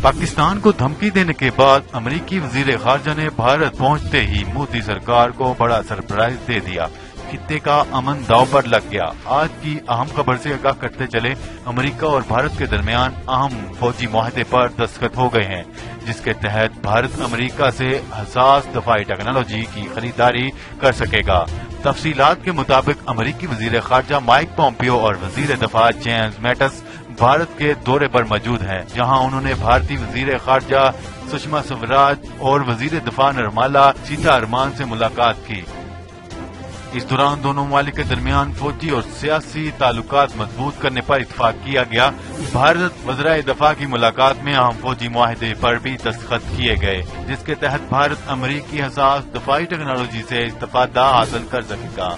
پاکستان کو دھمکی دینے کے بعد امریکی وزیر خارجہ نے بھارت پہنچتے ہی مودی سرکار کو بڑا سرپرائز دے دیا۔ خطے کا امن داؤ پر لگ گیا۔ آج کی اہم خبر سے آگاہ کرتے چلے، امریکہ اور بھارت کے درمیان اہم فوجی معاہدے پر دستخط ہو گئے ہیں، جس کے تحت بھارت امریکہ سے حساس دفاعی ٹیکنالوجی کی خریداری کر سکے گا۔ تفصیلات کے مطابق امریکی وزیر خارجہ مائک پومپیو اور وزیر دفاع جیمز میٹس بھارت کے دورے پر موجود ہیں، جہاں انہوں نے بھارتی وزیر خارجہ سشما سوراج اور وزیر دفاع نرملا سیتارمن سے ملاقات کی۔ اس دوران دونوں ممالک کے درمیان فوجی اور سیاسی تعلقات مضبوط کرنے پر اتفاق کیا گیا۔ بھارت وزرائے دفاع کی ملاقات میں اہم فوجی معاہدے پر بھی دستخط کیے گئے، جس کے تحت بھارت امریکی حساس دفاعی ٹیکنالوجی سے استفادہ حاصل کر سکے گا۔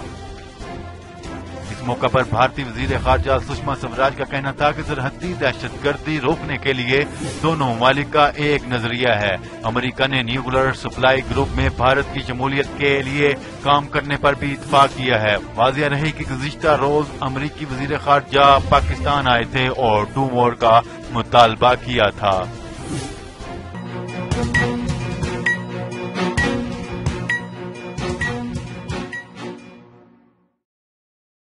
اس موقع پر بھارتی وزیر خارجہ سشما سوراج کا کہنا تھا کہ سرحدی دہشت گردی روکنے کے لیے دونوں ممالک کا ایک نظریہ ہے۔ امریکہ نے نیوکلیر سپلائی گروپ میں بھارت کی شمولیت کے لیے کام کرنے پر بھی اتفاق کیا ہے۔ واضح رہے کہ گزشتہ روز امریکی وزیر خارجہ پاکستان آئے تھے اور 2 مور کا مطالبہ کیا تھا۔